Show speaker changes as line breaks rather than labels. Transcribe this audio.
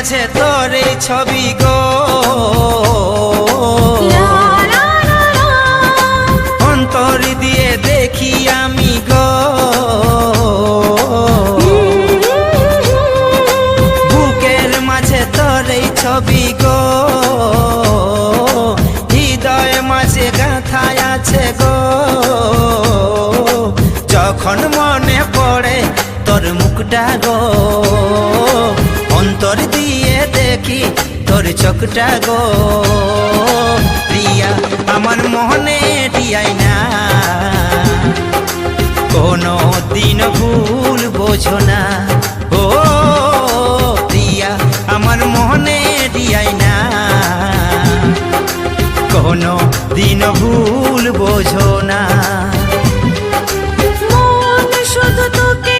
মাঝে তোর এই ছবি গো, অন্তর দিয়ে দেখি আমি গো, বুকের মাঝে তোর এই ছবি গো, হৃদয় মাঝে গাঁথায় আছে গো। যখন মনে পড়ে তোর মুখটা গো, অন্তর দিয়ে দেখি তোর চোখটা গো। প্রিয়া আমার মনে দিয়াই না, কোনো দিন ভুল বোঝো না। ও প্রিয়া আমার মনে দিয়াই না, কোনো দিন ভুল বোঝো